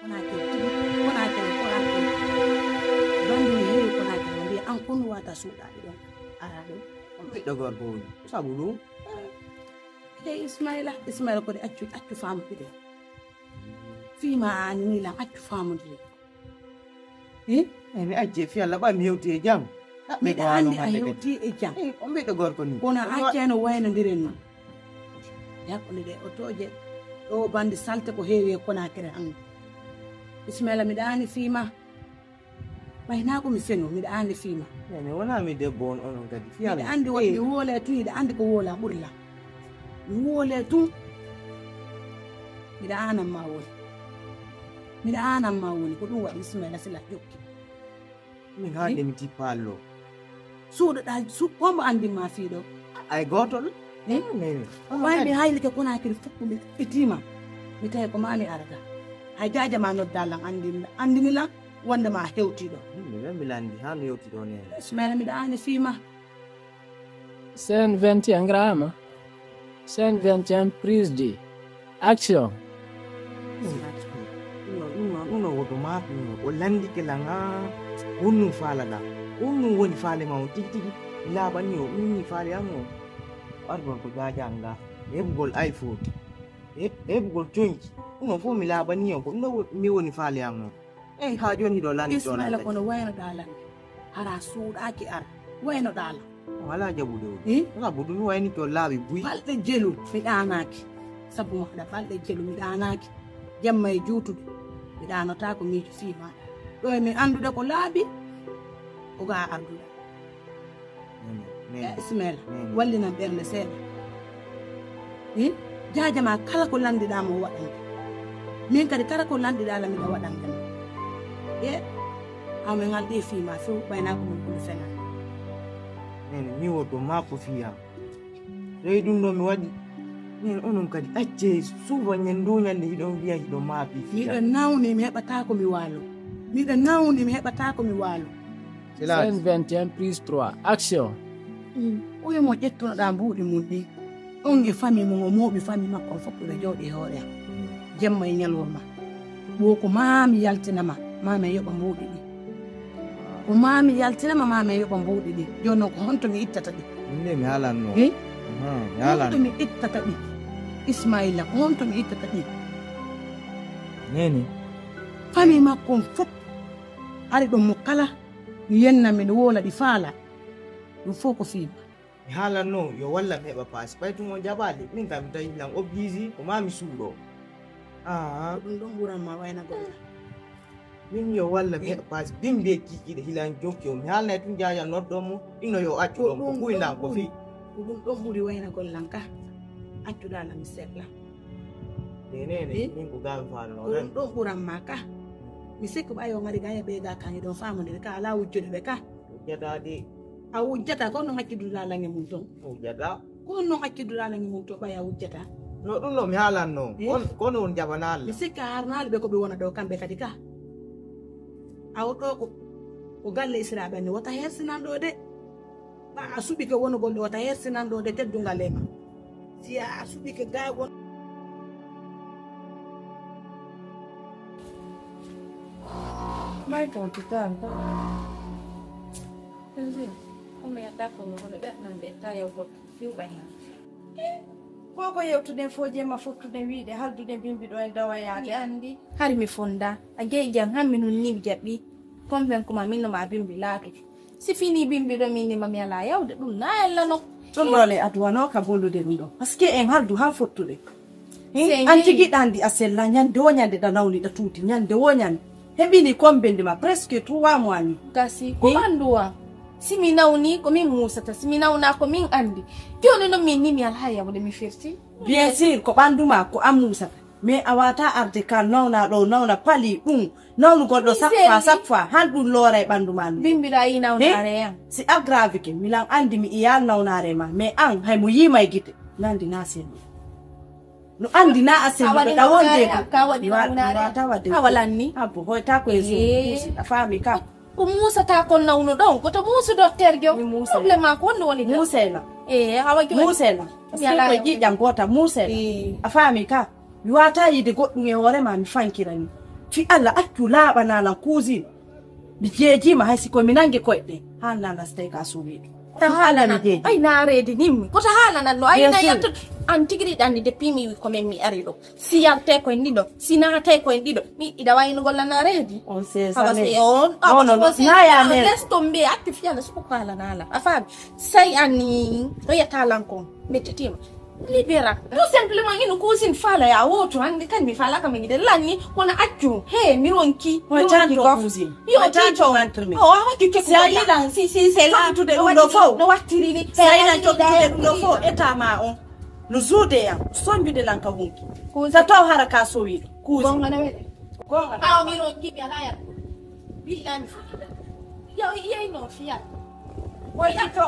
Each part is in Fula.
bandu ni hewi ko naati mbi an kun wata suudaade don ara do be dogor ko sabulu Ismaila ko de accu faamu de fima ani la accu faamu de mi acce fi alla ba mi hewti e jam mi andi a hewti e jam on be dogor ko ni kono acceno wayno ndiren non yakkunde de otoje do bandi salte ko heewi ko na kere an Ismaila mi daani fima bayna ko mi feno mi daani fima ne wala mi debbo on kadi fi alla mi andi wadi wole tu ida andi ko wola burla mi wole tu mi daana ma woni ko dum wadi Ismaila sila jokki mi haade mi tipallo suudo da su pombo andi ma fi do ay gotol wayde hayli ke kona kiri fukku mi itima mi tay ko mami arga hay jaaja ma no dalan andini la wonde ma hewti do mi landi ha mi hewti do ne Ismaila mi daani fima scène 21 grama scène 21 prise de action uno woto ma o landi ke langa unnu fala da unnu woni fale ma tigi labani o unni fale amo arbon ko gajanga hebgol iPhone hebgol chonki uno fo mi labani o ko no mi woni fale amo ha joni do landi do Ismaila kono wayno dalan hara suudaki ar wayno dalan wala jabudo wala budu ni wayni to labi buy balde jelu mi daanaki sabu wahda balde jelu mi daanaki jamma e juutude mi daanota ko miijo fima do mi andude ko laabi o ga ardude Ismaila wallina bernde seeda jaajama kala ko landida mo wadande min kadi kala ko landida la mi da wadande ame ngalde fima fu bayna ko ko fena mi woto ma ko fiya rey dum do mi wadi min onon kadi acce suba nyando nyande hidon biya hidon ma bi mi do nawni mi hebata ko mi walo mi do nawni mi hebata ko mi walo scène 21 prise 3 action oyo mo jettuno da mbuudi mun di onge fami mo mobi fami makko foppo be jodi hoore jemma e nyalwoma bo ko mami yaltinama mami yoba mbuudi di ko mami yaltinama mami yoba mbuudi di jonno ko honto mi ittata di ne mi halanno mi halanno mi ittata di Ismaila ko honto mi ittata di neni fami makko fop ari do mo kala yenna min wola di faala du foko fiba mi halanno yo walla mi heba pass baytu mo jabali min kam tawi lang objizi ko mami suudo dum don buran ma wayna golla min yo walla mi heba pass bimbe kikide hilan jokyo mi halna tun jaja noddo mo ino yo accu dum ko kuina ko fi dum don buri wayna gollan ka accu dala mi setla nene min ko gal faalo dum don buran ma ka mi sekko bayo ngari gaya be ga kan do famude ka ala wujjude be ka jadade a wujjata ko no hakkidu dala ngi mum ton wujjata ko no hakkidu dala ngi mum to baya wujjata no dum no mi halanno kono won jabanal mi sikka harnaal be ko be wona do kambe kadi ka awdo ko galle israbe ni wata hersinan do de ba asubi ke wono golle wata hersinan do de teddungal lema si asubi ke ga won mai còn tụi ta không mẹ ta còn có biết là để ta yêu một phiêu bài Koko yewtude foje ma fottude wiide haldude bimbido en dawayaade andi hari mi fonda age jang hammi nun ni jabbi konven ko ma minno ma bimbi laatu si fini bimbido minni ma mi ala yawde dum na ella no ton dole adwano ka bolude dum do parce que en haldu ha fottude anti gidandi asella nyande wonyande da nawni da tuti nyande wonyande hebini kombende ma presque 3 mois ni kasi ko manduwa simi nawni ko min musata simi nawna ko min andi joni no min ni mi alhaya wala mi firti bien sûr ko banduma ko amusata mais awata arde kan nawna do nawna pali nawnu goddo sappa handu lore banduma bimbira yi nawnare yan si aggrave ke milan andi mi iyal nawnare ma mais an hay mo yima gite nandi nasen no andi na asen da wonde ka wadi nawnare awalanni abo hoyta ko ezo afami ka ko musa ta kon nawno don ko to musu docteur gyo problème ko wonno woni musela hawa gyo musela ko ji jangota musela afami ka mi wata yide goddum e hore ma mi fankirani fi Allah accu laaɓanalan kuusino mi jeejima hay siko mi nangi koyɗe haalnala so tawi ka suuɓiɗo ta Allah mi jeeji ay naarede nimmi koto haalanan ɗo Bien ayna sûr. yalta an tigiri ɗanni depuis mi wi komin mi ari ɗo si yalte koyen ɗiɗo si naate koyen ɗiɗo mi iɗa wayno golla naaredi on sait Aba jamais se on non non non naya men laisse tomber acte fiala suko kala nala afabi say ani do yata lankon mettitima libera tout simplement ino kusin fala ya woto ande kan mi fala kam ngide lanni kono accu he mi ronki Mo tanto kusin yo Mo tanto tito mantrumi o awa kike Si ayiɗan si c'est là toppitude ɗum ɗo fof no wattiri ni so ayiɗan toppitude ɗum ɗo fof état ma on no zuude yam soñjude lan ka hunki so taw hara ka sowiɗo kuusi gonga na wede gonga aw mi ronki mi ala ya billahi mi fuɗɗida yo yeyno fiya woy tito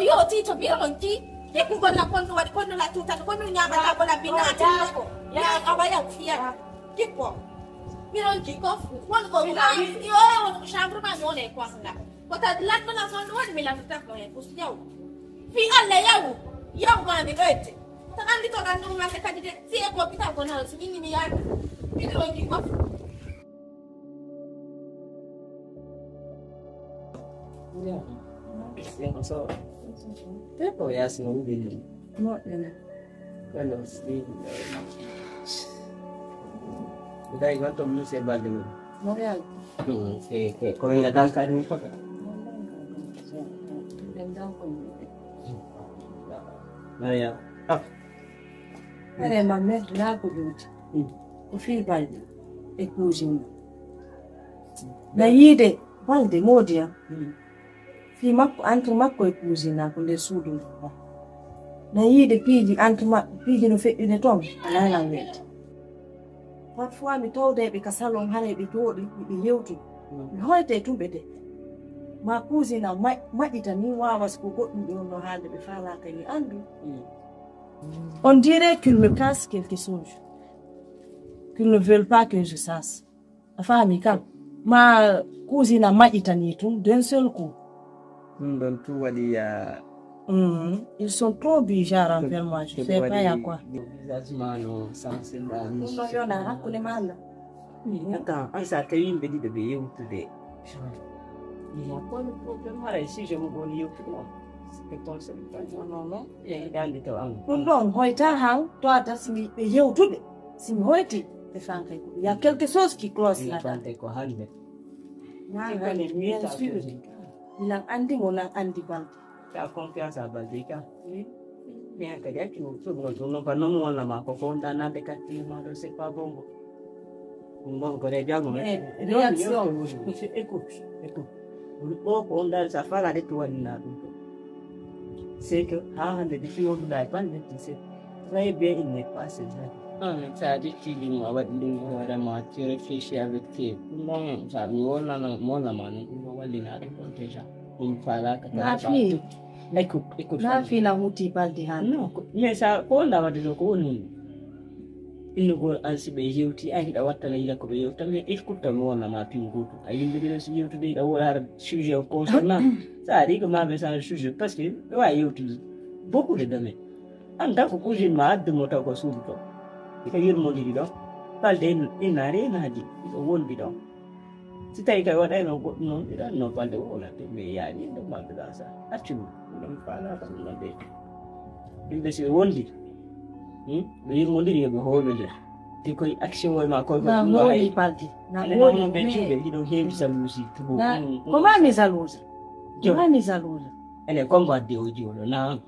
yo tito mi ronki Yeku golla kono wadi kono la tuta kono nyama ta golla binati ko ya awaya fiya kipo miron kiko won ko yo won chambre ma no le ko sala ko ta lat na son won mi la tuta ko e pus yaw fi alla yaw ma ni bete ta andi to kan no ma ka dide si e ko pita ko na so ni ya miron kiko Tempo ya sino din. no ene Bueno, sí. Dai quanto mi sei ballo. no ya Che come la danza di un po'. Maria. Ah. ere ma me la ko juuti o fi balde e kuusino na yiide balde moodiya fi makko entre makko e kuusinako nder suudu ndu na yiide piiji entre maɓɓe piiji no feƴƴude toon alanan weede parfois mi tawdeɓe ka salon hare ɓe jooɗi ɓe yewtu mi hoyte tumɓe de ma kuusina maƴƴita ni wawas ko goɗɗum ɓe wonno haalde ɓe faalaka mi andu on dirait qu'ils me cassent quelque chose qu'ils ne veulent pas que je sache a faami kam ma kuusina maƴƴita ni tum d'un seul coup Don tu wadi ya Ils sont trop bizarres envers moi, je sais pas y'a quoi. Mano samsenda. Non, y'en a hakune mala. Attends, on s'est accueilli be di de be today. Il y a pas de problème là ici je me connais YouTube. C'est ton seul non non. Et il y a des temps. Non, hoita hang, toi t'as si me yewtude. Si me hoiti, te fanka. Il y a quelque chose qui cloche là. Ko hande. Bien sûr. Il a andi mon andi bal. Ta confiance à Bazika. Bien que ya tu non pas non la ma ko konda na de kati ma do c'est pas bon. Bon ko de jago mais Réaction. écoute. Bon konda ça fala de toi na. C'est que de définition de la bande c'est très bien il n'est pas c'est ça. Ça dit qu'il m'a dit vraiment tu réfléchis avec tes non ça mi wala na mo la mano wali na de déjà. Une fala ka Na fi, écoute. na fi na huti balde han. No, mais ça ko la wadi ko ni. Il go ansi be yewti ay da watta la ila ko be yewta mais écoute mo na ma pingo. Ay inde be si yewti de da wala sujet concernant. Ça dit que ma be ça sujet parce que ouais yewti beaucoup de domaines. Anda ko ko jin ma de mota ko suuto. Ika yir mo di do. Balde inare na di. Ko won di do. Si tay kay wada no no balde wala te me ya ni do ma da sa. Accu non fala ko no de. Il de si wondi. Yir mo di be hobe de. Ti koy action way ma koy ko Na no holi hay. balde. Na Ne holi no be me. chube hido hebi sa music to. Comment mes alouses? Comment mes alouses? Elle combat de audio na.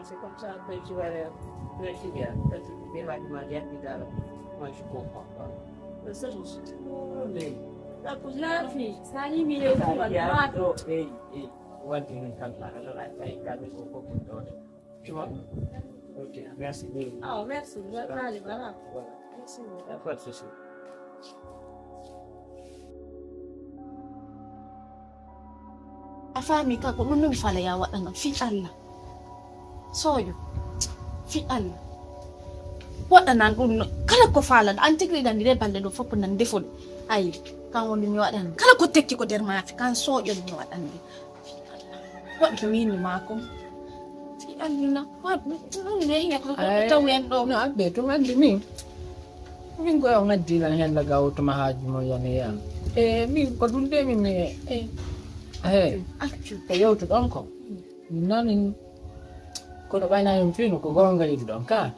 C'est comme ça que tu vas réussir. Tu vas demander à moi je comprends pas. Ça je suis Na fi, sani mi yewtu balde. One thing in Canada, I got this whole book. Tu vois? Ok, merci. Ah, merci. Je vais aller voilà. Voilà. Merci. Pas de souci. afami ka ko ɗum fala ya waɗana fi Allah soyo fi Allah waɗanan ɗum kala ko falana an tigriɗan ɗi balle ɗo fof nan defude ayi kan woni mi waɗan kala ko tekki ko nder maafe kan soƴon mi waɗan ɗi waɗto wini mako fi Alina, what? No, abbe to ngandi min. Min go ngadi la hen la gaw to mahaji mo yani ya. Min ko dunde min ko yow to don ko. Nanin ko do bayna yum finu ko gonga yi don ka.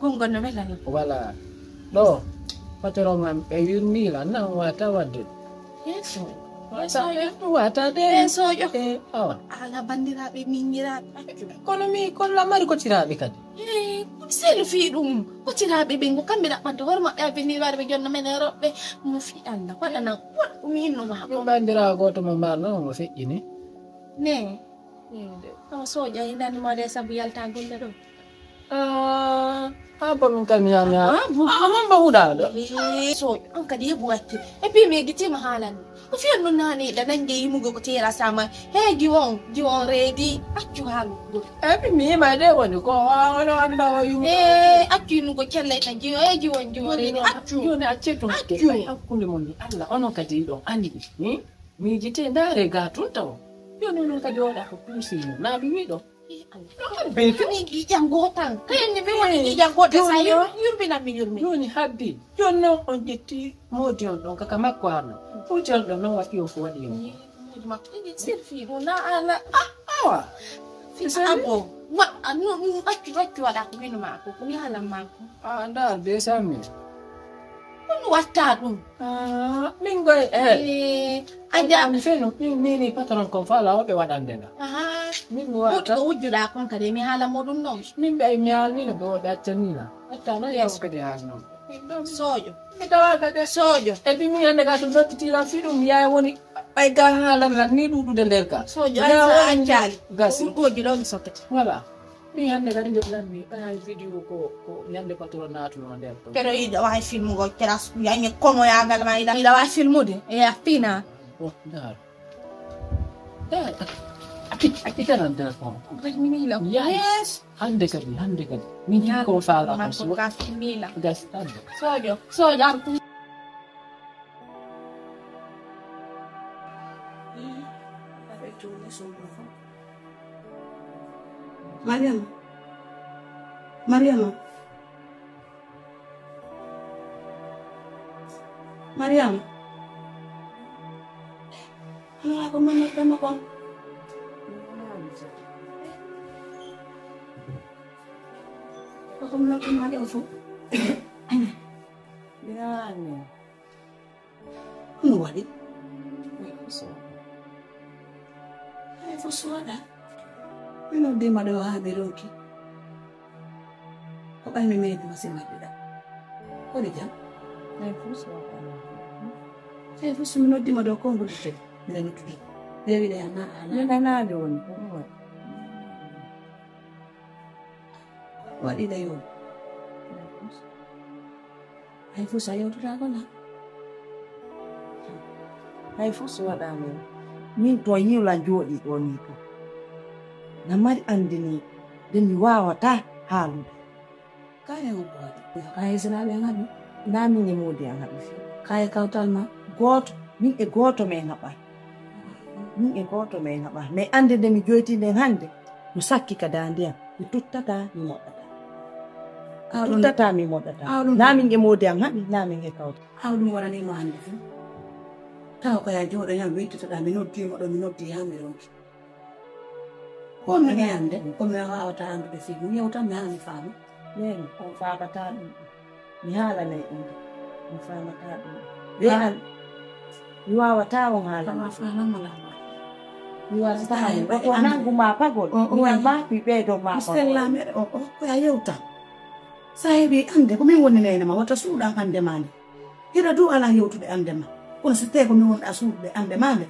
Gonga no mela ni. Wala. Do. Patero ngam e yurmi la na wata wadde. Yes. Wata de. So yo. Awa. Ala bandira be mingira. Kono la mari ko tirabe kadi. Sel fi dum ko tirabe be ngo kambe da mande horma da be ni warbe jonna men robbe mo fi anda ko dana ko min no ma Ko bandira goto mo marno mo feƴƴini. ne o soja indani mo de sabu yalta golle do Apa min kam yami amon ba huda do. so an kadi hebu watti e puis me giti ma halan ko fi no nani da nange yimugo ko tera sama he giwon ready accu halu go Ebi mi ma de woni ko wono anda wo yu. accu no go kelle tan giwon ready accu Yo ne acceto ke ay hakkunde mon Allah onon kadi do andi ni mi jite ndare ga tuntaw. Yo non kadi wada ko pusi na bi do. Be ni gijango tan kayen ni be woni gijango de sayo yurbi na mi yurmi Yo ni habbi. Yo no on jetti modi on don kaka makko arno. Putel do no wati o fo wadi yo. ma ni selfie na ala Awa. abo wa anu accu wala ko minu ma ko ni hala ma ko Anda be sami. no watta dum Mingo anja mi feno ni patron ko fala o be wadandena. Min ko wata wujjuda kon kade mi hala modum non min be mi alni no do da tanila. Atta no yes ko de hasno. sojo Ita ka de sojo e bi mi ande ga to dotti la fidum yaay woni ay ga hala ni dudu de lerka. sojo ay anjali Gasi. ko gilo mi soket Voilà. Mi ande ga de plan mi ay video ko yande patron natu no der to. pero ida wa film go keras yange komo ya ngal ma ida wa film de e afina Oh, dar. Dar. Aki tan der ko. mila Yes. Hande kadi. Min ko fala ma ko ko ka mila gas ande. sojo ar ko Mariama. Mariama. Mariama. Ano ako man ako? Ako man ako. Yani. Ano wali? Ay, fusuada. Mino di madawa habiroki. Kok ay mimedi masih madida. Kok di jam? Ay, fusu mino di madawa ko ngudite. Bila nututi. Dewi de ana. Na do ni. Wali da yun. Ay, fusu ayaw tuta ko na. hay fu suwaɗamin min to yiwla jooɗi ɗo ni to na mari andini nde mi wawata haalude Kaya ngo bwati. Kaya sinabi ang habi. nda min e moodi an haɓi fi Kaya kautal ma. gooto min e gooto men haɓa min e gooto men haɓa mais ande nde mi joyti nden hannde mi sakki ka dande am mi tuttata mi moɗɗata tuttata mi moɗɗata na min e moodi an haɓi na min e kawta Hawɗum waɗanimo hannde fu. Taw kaya jooɗo ñam wettitoɗa mi noddimo ɗo mi noddi ha mi ronki. Kono ni hannde komi wawata andude fi mi yewtan mi ha mi faama. neni on famata ɗum mi haalanay ɗum mi famata ɗum ɓe an mi wawata on haalana mi wasata ko nanguma pagol mi mafi ɓeeɗo ma Stellamere o koya yewtan. Sa heɓi ande ko min woni nenema wata suuɗan ande ma nde. Hiɗa du ala yewtude ande ma. Kono so tawi ko min wonɗa suuɗude ande ma nde.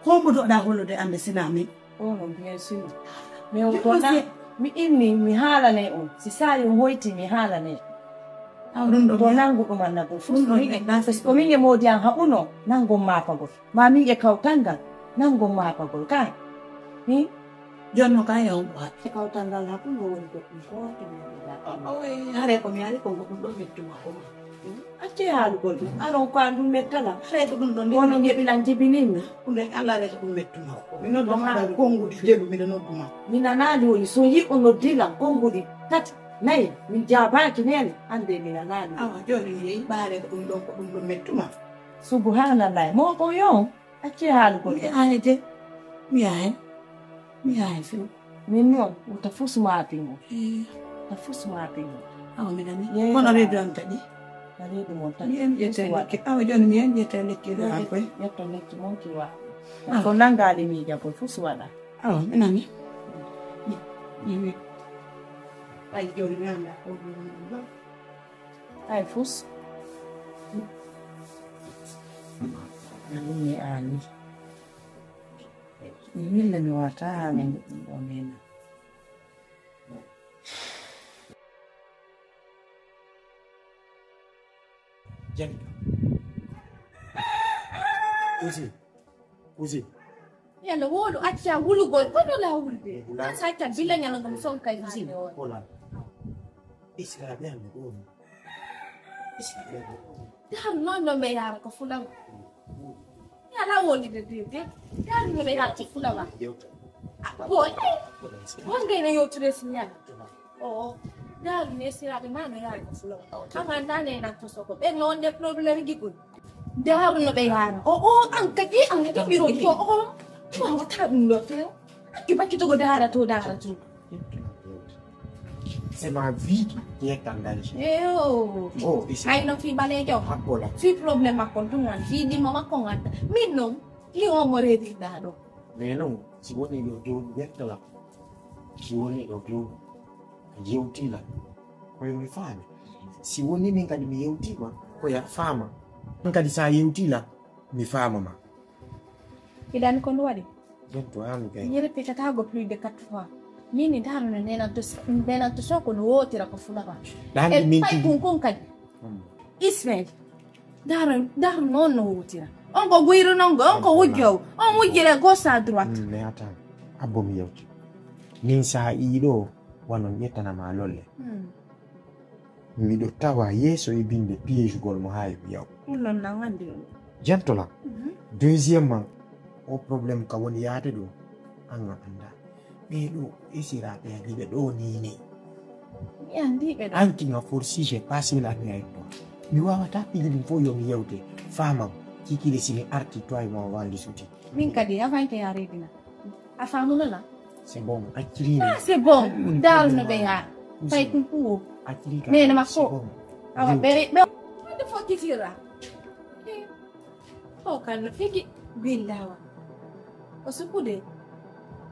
Hombotoɗa hollude ande sina min. onon bien sûr mais kona mi inni mi haalanay on si sayi on hoyti mi haalanay Hawɗum ɗo to nangu ɗum anna ɗum ɗum ɗo hiɗe ɗafes ko min e moodi an haɓuno nangol mapagol ma min e kawtal ngal nangol mapagol kay ni jonno kaya on ɓwaati. e kawtal ngal haɓuno woni goɗɗum goto Hare ko mi ari ko ɗum ɗo mettuma ko ma. acce haalugol ɗum aɗon ko andum mettala reeto ɗum ɗon wono jeɓilan jibinimi ɗum allah reeto ɗum mettuma mi nodduma konngudi jeɗu miɗa nodduma mi nanaani woni so yiɗɗo noddilan konngudi tati nayi min jaabaaki nene hannde mi nanaani awa joni mi yehi ɓaareeto ɗum ɗon ko ɗum ɗon mettuma subhanallah mo ko yon acce haalugol mi yahay de mi yahay few min noon ta fusmaapimo ta fusmaapimo awa mi nani kono reedu am kadi reedu mon tan mi en ƴette lekki awa joni mi en ƴette lekki an koye ƴetto lekki mon kiwa ko nanngaali miija koye fus waɗa awa mi nani mi ay joni mi anda ko ɗum ay fus mi aani mi willa mi wata haalande ɗum ɗo mena Janto. Kusi. Yalla wolu acca wulugol kono la wulde sa ta bila nyala ngam son kay kusi Hola. Isra bien ko. Isra. dar no me yara ko fulam yala woli de dar no me yara ko fulama boy won ngay na yo ture sinyal oh dar ne sira de mano yara ko fulama kama nane na to soko be non de problem gigul dar no be yara an kaji an de biro to wata dum lo te ki bakki to go dara to C'est ma vie qui est en danger. Oh, ici. Ay no fi bale jo. Hola. Fi problem akon tungan fi di mama ko ngata. Minum li o mo redi dado. Mais non, si vous n'avez pas de bien là. Si vous n'avez pas de yeuti là. Kwa hiyo mfano. Si vous n'avez pas de yeuti kwa ya fama. Ngadi sa yeuti la mifamo ma. Kidan kon wadi. Janto anu kay. Yere peta tago plus de 4 fois. Mini daro ne nena to soko no wotira ko fulaba. Dan min Pai kun kadi. Ismail. Daro non no wotira. On ko guiru non go on ko wujjo. On wujjere gauche à droite. Mais attends. Abomi yeuti. Min sa ido wano nyetana ma lolle. Miɗo tawa yeso e binde piégegol mo hawi yaw Kullon na ngandi. jantola deuxièmement o problème ka woni yaade ɗo an a anda ɓeɗo isiraɓe aliɓe ɗo nini Mi andi be do. an kinga forsi j'ai passé la nuit avec toi mi wawata pigiɗum fo yomi yewte famam kikile simi arti toi e mo wandi suti Min kadi avant que yare dina. Afamu la. c'est bon accirine Ah c'est bon. Daro no be ya. Pai kun ku. acciri Nene makko. c'est bon Awa bere be. Wanda fo kitira. O kan fiki billawa. O sukude.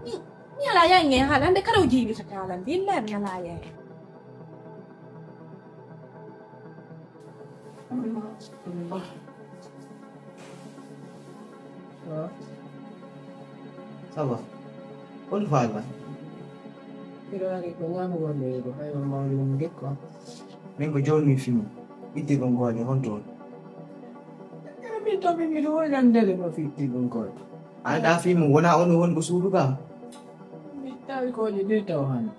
Ni ala ya nge hala ande karo jibi sakala billahi ni ala ya. ça va on va là Kirari ko ngam wonde ko hay mawlum gekko. min ko jolni film itte ko ngoni hon toon Mi to mi do yandere no fitti gon ko. anda film wona on won ko suudu kam Mi tawi ko je de taw han.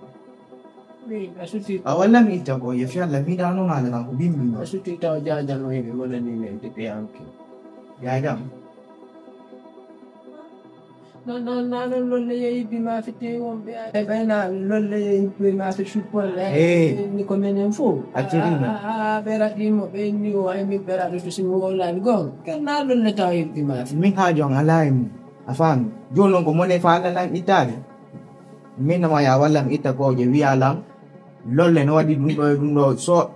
Mi asuti a walla mi itta ko yefi allah miɗano haala kam ko bimmi asuti taw jajan no hebe wala ni ne de pe anki. yayam Non, lolle yeyi bima fitte wonɓe e ɓayna lolle yeyi bima fi suppole ni ko menen fof a ɓeraɗimo ɓenni o aymi ɓeraɗo to simi wollani gon kenna lolle taw yeyi bima fi min ha jon ala e mum a faami joni noon ko mone faalalam ittade min nama ya wallam itta koje wiyalam lolle no waɗi ɗum ɗo e ɗum ɗo so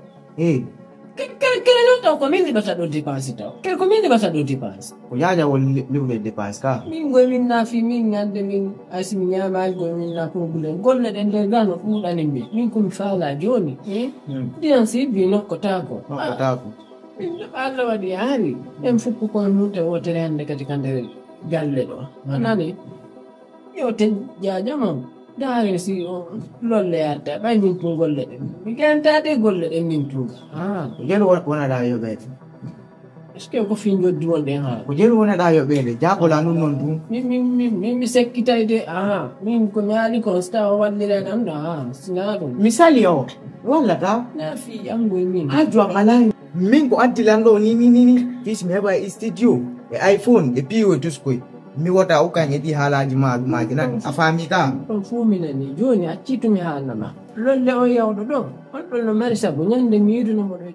kele non taw ko min liɓata ɗo dépense taw kele ko min liɓata ɗo dépense ko yaja won liwde dépense ka min goy min naafi min ñande min asimi ñamaji goy min na probléme golle ɗe nder gano ɗuɗani min komi faala joni ɗiyan si bi nokkotako nokkotako Allah waɗi haari en fuppu koye mum te wotere hannde kadi ka nder galle ɗo anani yo ten jajamam daare si lolle yarta ɓay min tun golle ɗen mi gentade golle ɗen min tunga ko jelu wonaɗa yoɓede est ce que ko fin joddi wonɗen ha ko jelu wonaɗa yoɓede jaɓola nun noon ɗum mi sekkitayde min ko mi haali constat o wallire kam ɗo sina ɗum misali o wallata na fi angoye min ha jon ala min ko addilanɗo ni fis mi heɓa e studio e iPhone e piwo tuskoy mi wota ukan e ɗi haalaji maji nan a faami ka ɗon fuu minani joni accitumi haalnama lolle o yawɗo ɗo on ɗon no mari sabu ñande mi yiduno moɗo